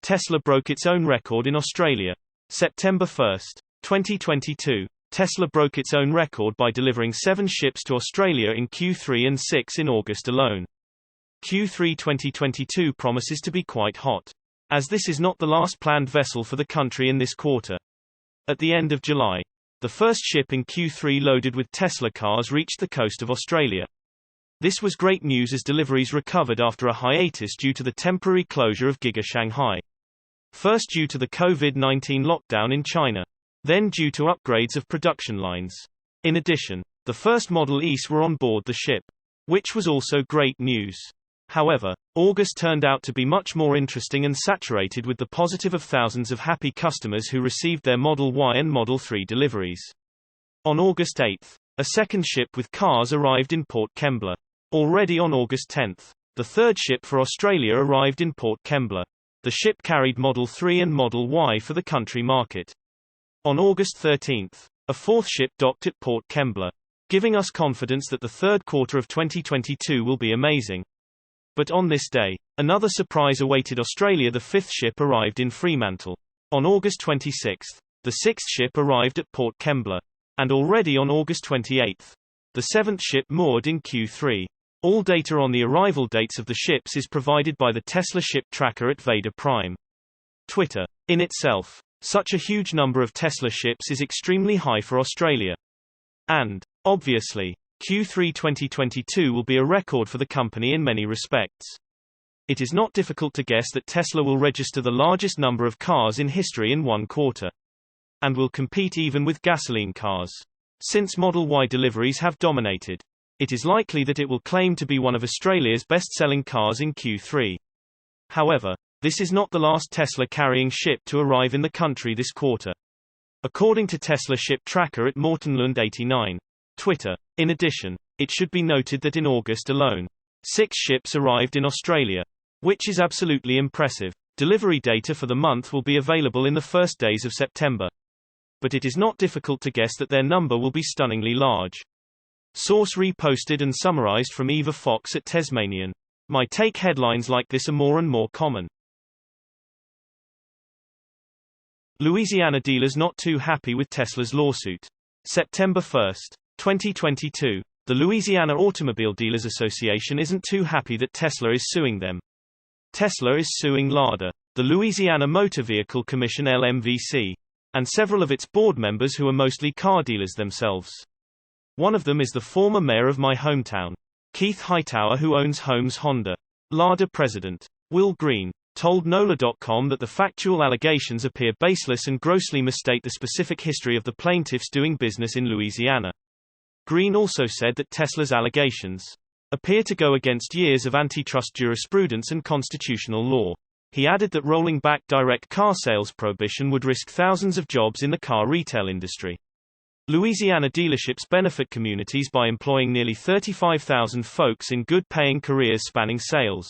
Tesla broke its own record in Australia. September 1, 2022. Tesla broke its own record by delivering 7 ships to Australia in Q3 and 6 in August alone. Q3 2022 promises to be quite hot, as this is not the last planned vessel for the country in this quarter. At the end of July, the first ship in Q3 loaded with Tesla cars reached the coast of Australia. This was great news as deliveries recovered after a hiatus due to the temporary closure of Giga Shanghai. First due to the COVID-19 lockdown in China, then due to upgrades of production lines. In addition, the first Model Es were on board the ship, which was also great news. However, August turned out to be much more interesting and saturated with the positive of thousands of happy customers who received their Model Y and Model 3 deliveries. On August 8, a second ship with cars arrived in Port Kembla. Already on August 10, the third ship for Australia arrived in Port Kembla. The ship carried Model 3 and Model Y for the country market. On August 13, a fourth ship docked at Port Kembla, giving us confidence that the third quarter of 2022 will be amazing. But on this day, another surprise awaited Australia. The fifth ship arrived in Fremantle. On August 26, the sixth ship arrived at Port Kembla. And already on August 28, the seventh ship moored in Q3. All data on the arrival dates of the ships is provided by the Tesla ship tracker at Vader Prime. Twitter. In itself, such a huge number of Tesla ships is extremely high for Australia. And, obviously, Q3 2022 will be a record for the company in many respects. It is not difficult to guess that Tesla will register the largest number of cars in history in one quarter. And will compete even with gasoline cars. Since Model Y deliveries have dominated, it is likely that it will claim to be one of Australia's best-selling cars in Q3. However, this is not the last Tesla-carrying ship to arrive in the country this quarter. According to Tesla ship tracker at Mortenlund 89. Twitter. In addition, it should be noted that in August alone, 6 ships arrived in Australia, which is absolutely impressive. Delivery data for the month will be available in the first days of September. But it is not difficult to guess that their number will be stunningly large. Source reposted and summarized from Eva Fox at Tasmanian. My take. Headlines like this are more and more common. Louisiana dealers not too happy with Tesla's lawsuit. September 1, 2022. The Louisiana Automobile Dealers Association isn't too happy that Tesla is suing them. Tesla is suing LADA, the Louisiana Motor Vehicle Commission (LMVC), and several of its board members who are mostly car dealers themselves. One of them is the former mayor of my hometown, Keith Hightower, who owns Holmes Honda. LADA president, Will Green, told NOLA.com that the factual allegations appear baseless and grossly misstate the specific history of the plaintiffs doing business in Louisiana. Green also said that Tesla's allegations appear to go against years of antitrust jurisprudence and constitutional law. He added that rolling back direct car sales prohibition would risk thousands of jobs in the car retail industry. Louisiana dealerships benefit communities by employing nearly 35,000 folks in good-paying careers spanning sales,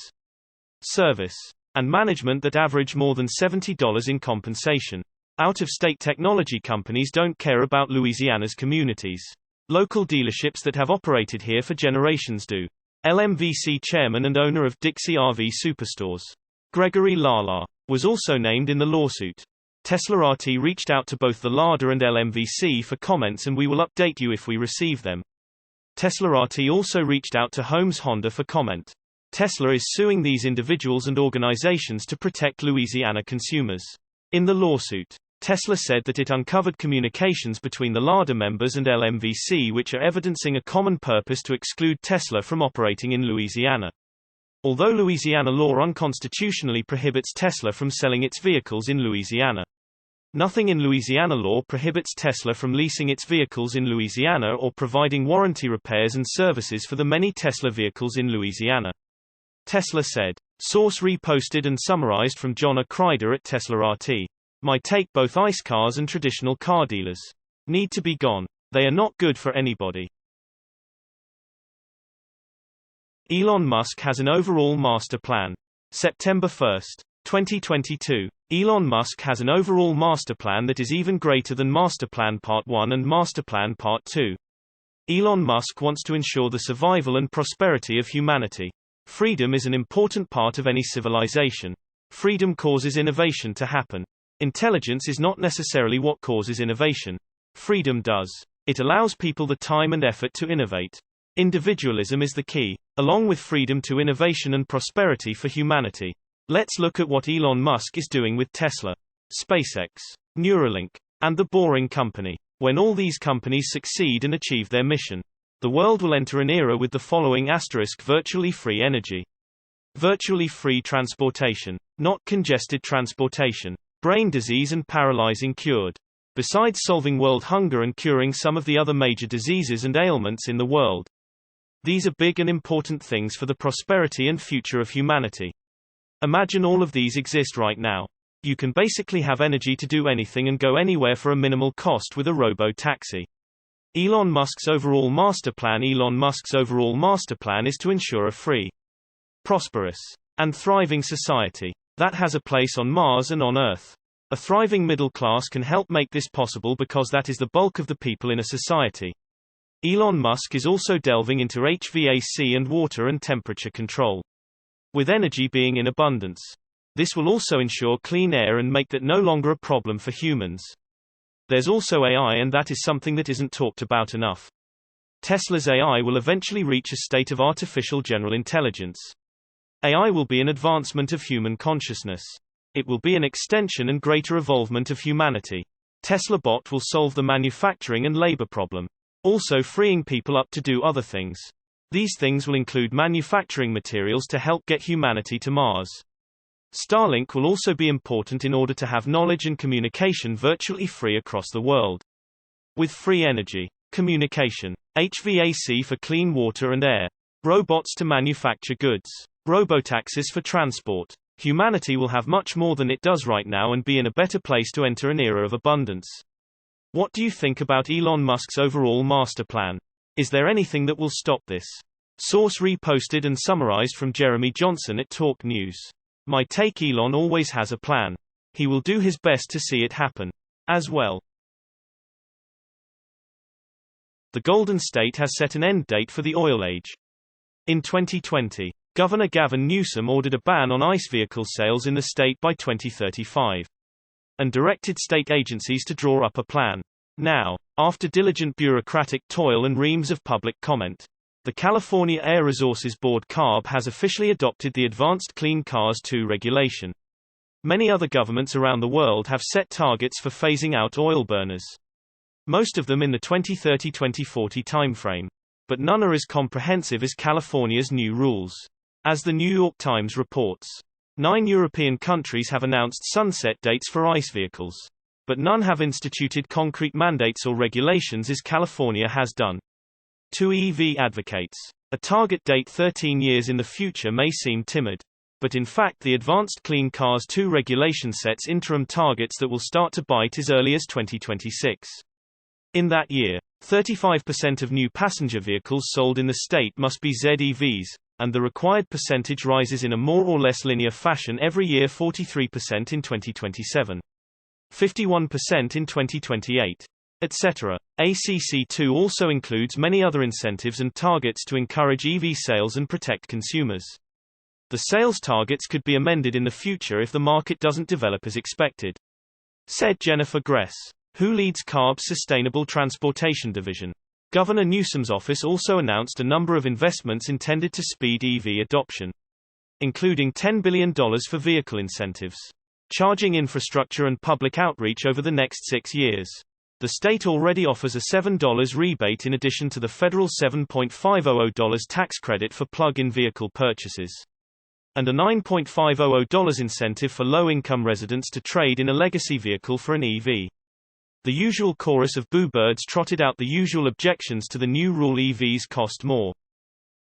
service, and management that average more than $70 in compensation. Out-of-state technology companies don't care about Louisiana's communities. Local dealerships that have operated here for generations do. LMVC chairman and owner of Dixie RV Superstores, Gregory Lala, was also named in the lawsuit. Tesla RT reached out to both the LADA and LMVC for comments, and we will update you if we receive them. Tesla RT also reached out to Holmes Honda for comment. Tesla is suing these individuals and organizations to protect Louisiana consumers. In the lawsuit, Tesla said that it uncovered communications between the LADA members and LMVC which are evidencing a common purpose to exclude Tesla from operating in Louisiana. Although Louisiana law unconstitutionally prohibits Tesla from selling its vehicles in Louisiana, nothing in Louisiana law prohibits Tesla from leasing its vehicles in Louisiana or providing warranty repairs and services for the many Tesla vehicles in Louisiana. Tesla said. Source reposted and summarized from John Kreider at Tesla RT. My take. Both ICE cars and traditional car dealers need to be gone. They are not good for anybody. Elon Musk has an overall master plan. September 1, 2022. Elon Musk has an overall master plan that is even greater than Master Plan Part 1 and Master Plan Part 2. Elon Musk wants to ensure the survival and prosperity of humanity. Freedom is an important part of any civilization. Freedom causes innovation to happen. Intelligence is not necessarily what causes innovation. Freedom does. It allows people the time and effort to innovate. Individualism is the key, along with freedom to innovation and prosperity for humanity. Let's look at what Elon Musk is doing with Tesla, SpaceX, Neuralink, and The Boring Company. When all these companies succeed and achieve their mission, the world will enter an era with the following: virtually free energy. Virtually free transportation. Not congested transportation. Brain disease and paralyzing cured. Besides solving world hunger and curing some of the other major diseases and ailments in the world. These are big and important things for the prosperity and future of humanity. Imagine all of these exist right now. You can basically have energy to do anything and go anywhere for a minimal cost with a robo-taxi. Elon Musk's overall master plan is to ensure a free, prosperous, and thriving society that has a place on Mars and on Earth. A thriving middle class can help make this possible because that is the bulk of the people in a society. Elon Musk is also delving into HVAC and water and temperature control. With energy being in abundance, this will also ensure clean air and make that no longer a problem for humans. There's also AI, and that is something that isn't talked about enough. Tesla's AI will eventually reach a state of artificial general intelligence. AI will be an advancement of human consciousness. It will be an extension and greater evolvement of humanity. Tesla Bot will solve the manufacturing and labor problem, also freeing people up to do other things. These things will include manufacturing materials to help get humanity to Mars. Starlink will also be important in order to have knowledge and communication virtually free across the world. With free energy, communication, HVAC for clean water and air, robots to manufacture goods, robotaxis for transport, humanity will have much more than it does right now and be in a better place to enter an era of abundance. What do you think about Elon Musk's overall master plan? Is there anything that will stop this? Source reposted and summarized from Jeremy Johnson at Talk News. My take: Elon always has a plan. He will do his best to see it happen. As well. The Golden State has set an end date for the oil age. In 2020, Governor Gavin Newsom ordered a ban on ICE vehicle sales in the state by 2035. And directed state agencies to draw up a plan. Now, after diligent bureaucratic toil and reams of public comment, the California Air Resources Board (CARB) has officially adopted the Advanced Clean Cars 2 regulation. Many other governments around the world have set targets for phasing out oil burners. Most of them in the 2030-2040 timeframe. But none are as comprehensive as California's new rules. As the New York Times reports, 9 European countries have announced sunset dates for ICE vehicles. But none have instituted concrete mandates or regulations as California has done. To EV advocates, a target date 13 years in the future may seem timid. But in fact, the Advanced Clean Cars 2 regulation sets interim targets that will start to bite as early as 2026. In that year, 35% of new passenger vehicles sold in the state must be ZEVs, and the required percentage rises in a more or less linear fashion every year: 43% in 2027, 51% in 2028. Etc. ACC2 also includes many other incentives and targets to encourage EV sales and protect consumers. The sales targets could be amended in the future if the market doesn't develop as expected. Said Jennifer Gress, who leads CARB's Sustainable Transportation Division. Governor Newsom's office also announced a number of investments intended to speed EV adoption, including $10 billion for vehicle incentives, charging infrastructure and public outreach over the next 6 years. The state already offers a $7 rebate in addition to the federal $7.500 tax credit for plug-in vehicle purchases, and a $9.500 incentive for low-income residents to trade in a legacy vehicle for an EV. The usual chorus of boo-birds trotted out the usual objections to the new rule: EVs cost more.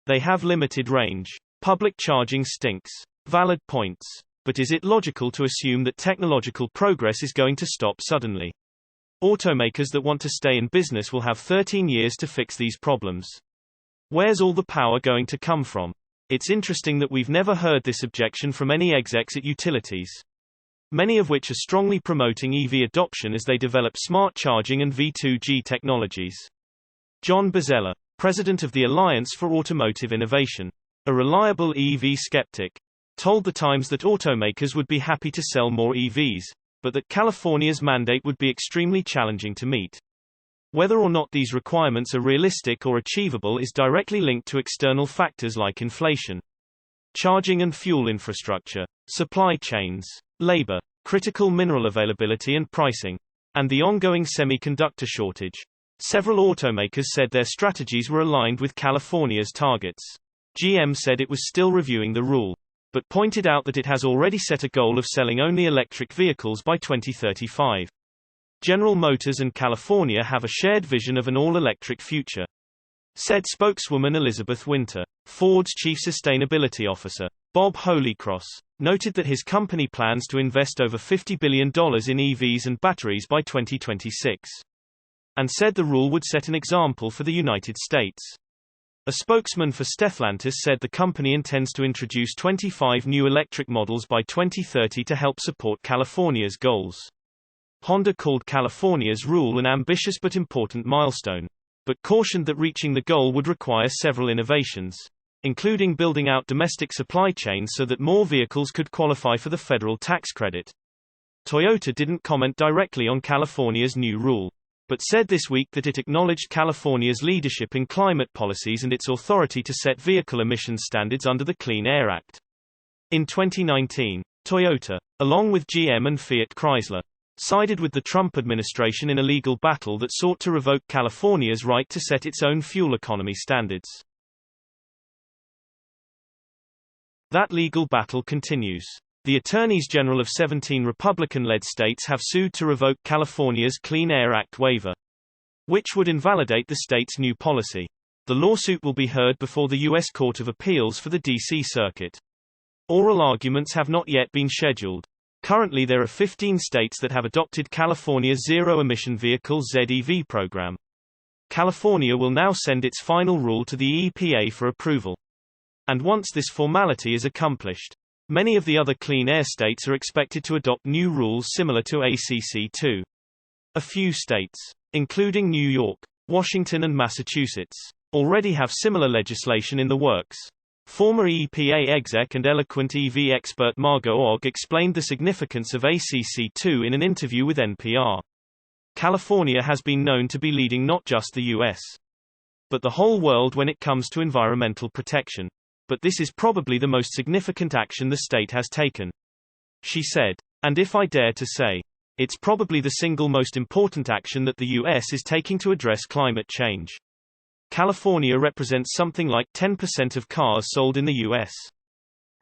They have limited range. Public charging stinks. Valid points. But is it logical to assume that technological progress is going to stop suddenly? Automakers that want to stay in business will have 13 years to fix these problems. Where's all the power going to come from? It's interesting that we've never heard this objection from any execs at utilities, many of which are strongly promoting EV adoption as they develop smart charging and V2G technologies. John Bozzella, president of the Alliance for Automotive Innovation, a reliable EV skeptic, told The Times that automakers would be happy to sell more EVs, but that California's mandate would be extremely challenging to meet. Whether or not these requirements are realistic or achievable is directly linked to external factors like inflation, charging and fuel infrastructure, supply chains, labor, critical mineral availability and pricing, and the ongoing semiconductor shortage. Several automakers said their strategies were aligned with California's targets. GM said it was still reviewing the rule, but pointed out that it has already set a goal of selling only electric vehicles by 2035. General Motors and California have a shared vision of an all-electric future, said spokeswoman Elizabeth Winter. Ford's chief sustainability officer, Bob Holycross, noted that his company plans to invest over $50 billion in EVs and batteries by 2026, and said the rule would set an example for the United States. A spokesman for Stellantis said the company intends to introduce 25 new electric models by 2030 to help support California's goals. Honda called California's rule an ambitious but important milestone, but cautioned that reaching the goal would require several innovations, including building out domestic supply chains so that more vehicles could qualify for the federal tax credit. Toyota didn't comment directly on California's new rule, but said this week that it acknowledged California's leadership in climate policies and its authority to set vehicle emissions standards under the Clean Air Act. In 2019, Toyota, along with GM and Fiat Chrysler, sided with the Trump administration in a legal battle that sought to revoke California's right to set its own fuel economy standards. That legal battle continues. The attorneys general of 17 Republican-led states have sued to revoke California's Clean Air Act waiver, which would invalidate the state's new policy. The lawsuit will be heard before the U.S. Court of Appeals for the D.C. Circuit. Oral arguments have not yet been scheduled. Currently there are 15 states that have adopted California's Zero-Emission Vehicle ZEV program. California will now send its final rule to the EPA for approval. And once this formality is accomplished, many of the other clean air states are expected to adopt new rules similar to ACC2. A few states, including New York, Washington and Massachusetts, already have similar legislation in the works. Former EPA exec and eloquent EV expert Margot Ogg explained the significance of ACC2 in an interview with NPR. California has been known to be leading not just the U.S., but the whole world when it comes to environmental protection. But this is probably the most significant action the state has taken, she said. And if I dare to say, it's probably the single most important action that the U.S. is taking to address climate change. California represents something like 10% of cars sold in the U.S.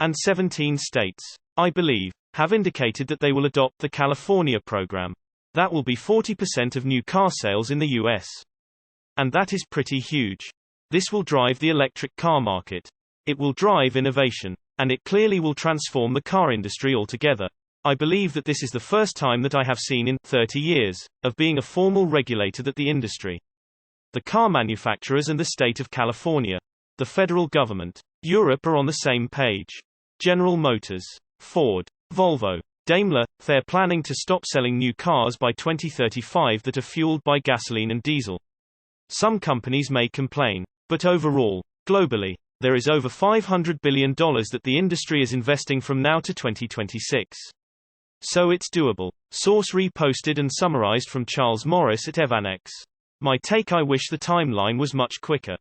And 17 states, I believe, have indicated that they will adopt the California program. That will be 40% of new car sales in the U.S. And that is pretty huge. This will drive the electric car market. It will drive innovation. And it clearly will transform the car industry altogether. I believe that this is the first time that I have seen in 30 years of being a formal regulator that the industry, the car manufacturers and the state of California, the federal government, Europe are on the same page. General Motors, Ford, Volvo, Daimler, they're planning to stop selling new cars by 2035 that are fueled by gasoline and diesel. Some companies may complain, but overall, globally, there is over $500 billion that the industry is investing from now to 2026. So it's doable. Source reposted and summarized from Charles Morris at Evanex. My take: I wish the timeline was much quicker.